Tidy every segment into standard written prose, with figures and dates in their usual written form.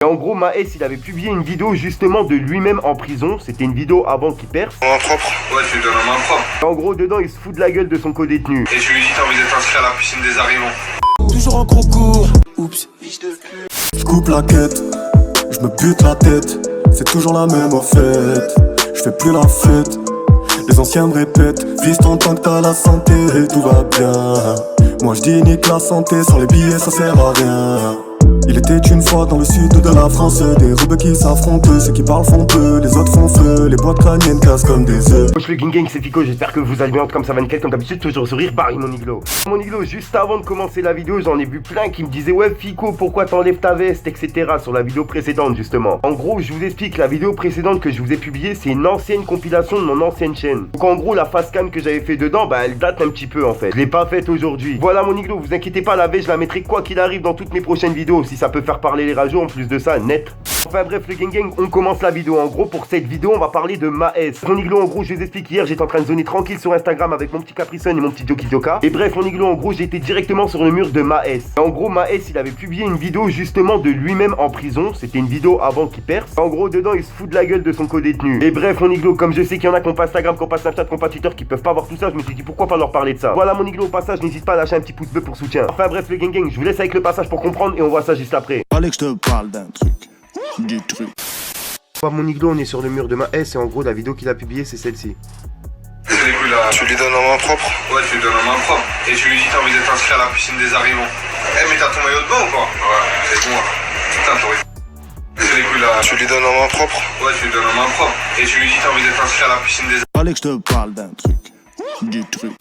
Et en gros, Maes, il avait publié une vidéo justement de lui-même en prison. C'était une vidéo avant qu'il perce. En main propre. Ouais, tu lui donnes en main propre. Et en gros, dedans, il se fout de la gueule de son co-détenu. Et tu lui dis t'as envie d'être inscrit à la piscine des arrivants. Toujours en concours. Oups. Je coupe la quête, je me bute la tête. C'est toujours la même en fait. Je fais plus la fête. Les anciens me répètent, vise ton temps que t'as la santé, tout va bien. Moi je dis nique la santé, sans les billets ça sert à rien. Il était une fois dans le sud de la France, des rebeux qui s'affrontent, ceux qui parlent font peu, les autres font feu, les boîtes crâniennes cassent comme des œufs. Wesh le gang, c'est Fico, j'espère que vous allez bien comme ça va nickel, comme d'habitude, toujours sourire, Barry mon iglo. Mon iglo, juste avant de commencer la vidéo, j'en ai vu plein qui me disaient ouais Fico, pourquoi t'enlèves ta veste, etc. sur la vidéo précédente justement. En gros, je vous explique, la vidéo précédente que je vous ai publiée, c'est une ancienne compilation de mon ancienne chaîne. Donc en gros, la face cam que j'avais fait dedans, bah elle date un petit peu en fait. Je l'ai pas faite aujourd'hui. Voilà mon iglo, vous inquiétez pas, la veste, je la mettrai quoi qu'il arrive dans toutes mes prochaines vidéos, si ça peut faire parler les rageux en plus de ça, net. Enfin bref le gang, on commence la vidéo. En gros pour cette vidéo on va parler de Maes. Mon iglo en gros je vous explique, hier j'étais en train de zoner tranquille sur Instagram avec mon petit Capricon et mon petit Joki Joka. Et bref mon iglo en gros j'étais directement sur le mur de Maes. Et en gros Maes il avait publié une vidéo justement de lui-même en prison. C'était une vidéo avant qu'il perce. En gros dedans il se fout de la gueule de son co-détenu. Et bref mon iglo, comme je sais qu'il y en a qui ont pas Instagram, qui ont pas Snapchat, qui ont pas Twitter, qui peuvent pas voir tout ça, je me suis dit pourquoi pas leur parler de ça. Voilà mon iglo, au passage n'hésite pas à lâcher un petit pouce bleu pour soutien. Enfin bref le gang, je vous laisse avec le passage pour comprendre et on voit ça juste après. Allez que je te parle d'un truc, du truc. Mon iglo, on est sur le mur de Maes et en gros la vidéo qu'il a publiée c'est celle-ci. Tu lui donnes en main propre. Ouais, tu lui donnes en main propre. Et tu lui dis t'as envie d'être inscrit à la piscine des arrivants. Eh mais t'as ton maillot de bain ou pas? Ouais, c'est bon. Putain t'aurais... Tu lui donnes en main propre. Ouais, tu lui donnes en main propre. Et tu lui dis t'as envie d'être inscrit à la piscine des... Allez que je te parle d'un truc, du truc.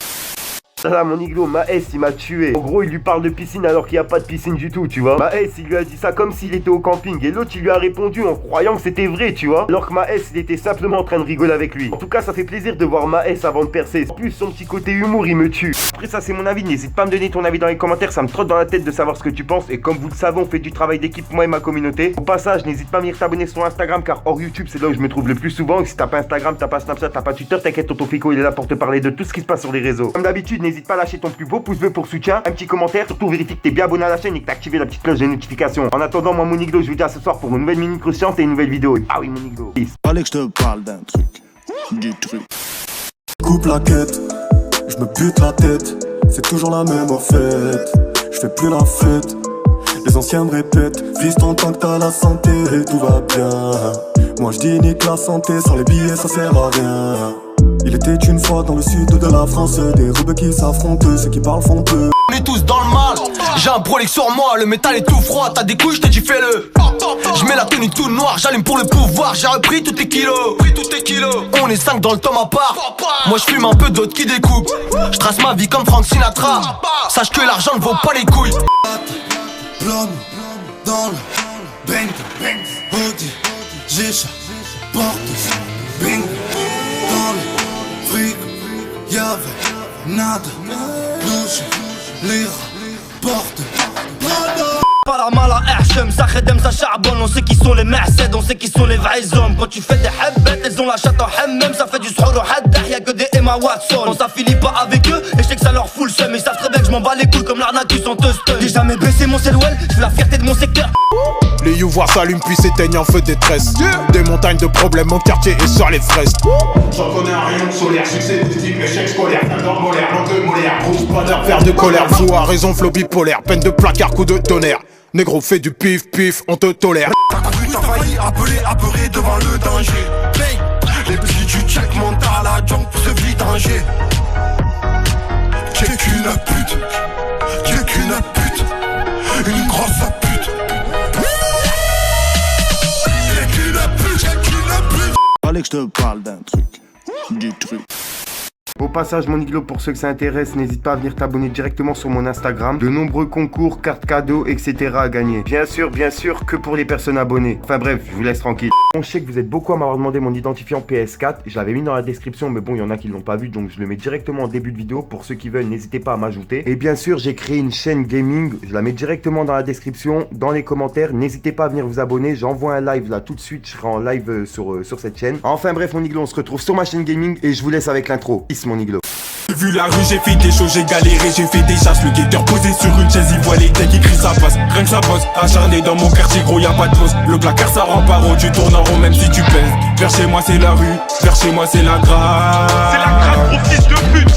Là mon iglo, Maes il m'a tué. En gros il lui parle de piscine alors qu'il n'y a pas de piscine du tout, tu vois. Maes il lui a dit ça comme s'il était au camping. Et l'autre il lui a répondu en croyant que c'était vrai, tu vois. Alors que Maes il était simplement en train de rigoler avec lui. En tout cas ça fait plaisir de voir Maes avant de percer. En plus son petit côté humour il me tue. Après ça c'est mon avis, n'hésite pas à me donner ton avis dans les commentaires. Ça me trotte dans la tête de savoir ce que tu penses. Et comme vous le savez on fait du travail d'équipe moi et ma communauté. Au passage n'hésite pas à venir t'abonner sur Instagram car hors YouTube c'est là où je me trouve le plus souvent. Et si t'as pas Instagram, t'as pas Snapchat, t'as pas Twitter, t'inquiète tonton Fico il est là pour te parler de tout ce qui se passe sur les réseaux. Comme d'habitude n'hésite pas à lâcher ton plus beau pouce bleu pour soutien, un petit commentaire, surtout vérifie que t'es bien abonné à la chaîne et que t'as activé la petite cloche de notification. En attendant moi mon iglo je vous dis à ce soir pour une nouvelle mini croustillante et une nouvelle vidéo. Ah oui mon iglo. Peace. Allez que je te parle d'un truc, du truc. Coupe la quête, je me bute la tête. C'est toujours la même en fait. Je fais plus la fête. Les anciens me répètent, vise ton temps que t'as la santé, tout va bien. Moi je dis nique la santé, sans les billets ça sert à rien. Il était une fois dans le sud de la France, des rebeux qui s'affrontent, ceux qui parlent font peu. On est tous dans le mal, j'ai un brolic sur moi, le métal est tout froid, t'as des couilles, je t'ai dit fais-le. Je mets la tenue tout noire, j'allume pour le pouvoir, j'ai repris tous tes kilos. On est 5 dans le tome à part, moi je fume un peu d'autres qui découpent. Je trace ma vie comme Frank Sinatra, sache que l'argent ne vaut pas les couilles. Plomb dans le bang, Audi, Gicha, Portos, bing. Dans le frigo, y'avait nada, douche, lire, porte, Pas la mal à Hachem, ça khedem, ça charbonne. On sait qui sont les merced, on sait qui sont les vrais hommes. Quand tu fais des habbettes, elles ont la chatte en hammem. Ça fait du srour au haddah, y'a que des Emma Watson. On s'affilie pas avec eux, et je sais que ça leur fout le seum. Ils savent très bien que je m'en bats les couilles comme l'arnaque sans te stun. J'ai jamais baissé mon selwell, je suis la fierté de mon secteur. Les youvoirs s'allument puis s'éteignent en feu détresse. Des montagnes de problèmes, mon quartier est sur les fraises. J'en connais un rayon solaire, succès de type, échec scolaire, d'or molaire, langue molaire, rouge, pas d'heure, verre de colère, fou à raison, flow bipolaire, peine de placard, coup de tonnerre. Négro fait du pif pif, on te tolère. t'as couru, t'as failli appeler, apeuré devant le danger. Hey, les petits du check montent à la junk pour se vidanger. T'es qu'une pute, une grosse pute. T'es qu'une pute. Allez que je te parle d'un truc, du truc. Au passage mon iglo, pour ceux que ça intéresse, n'hésite pas à venir t'abonner directement sur mon Instagram. De nombreux concours, cartes cadeaux, etc. à gagner. Bien sûr, que pour les personnes abonnées. Enfin bref, je vous laisse tranquille. Bon, je sais que vous êtes beaucoup à m'avoir demandé mon identifiant PS4. Je l'avais mis dans la description, mais bon, il y en a qui l'ont pas vu, donc je le mets directement en début de vidéo. Pour ceux qui veulent, n'hésitez pas à m'ajouter. Et bien sûr, j'ai créé une chaîne gaming. Je la mets directement dans la description, dans les commentaires. N'hésitez pas à venir vous abonner. J'envoie un live là tout de suite. Je serai en live sur cette chaîne. Enfin bref, mon iglo, on se retrouve sur ma chaîne gaming et je vous laisse avec l'intro. Peace, mon iglo. vu la rue, j'ai fait des choses, j'ai galéré, j'ai fait des chasses. Le guetteur posé sur une chaise, il voit les decks, il crie ça passe. Rien que ça bosse, acharné dans mon quartier, gros y'a pas de pause. Le placard ça rend pas rond, tu tournes en rond même si tu pèses. Vers chez moi c'est la rue, vers chez moi c'est la grâce. C'est la grâce, gros fils de pute.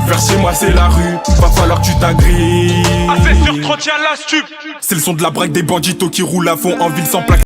Vers chez moi c'est la rue, va falloir que tu t'agrives. Assez sur trop, tiens la stup. C'est le son de la braque des banditos qui roulent à fond en ville sans plaque.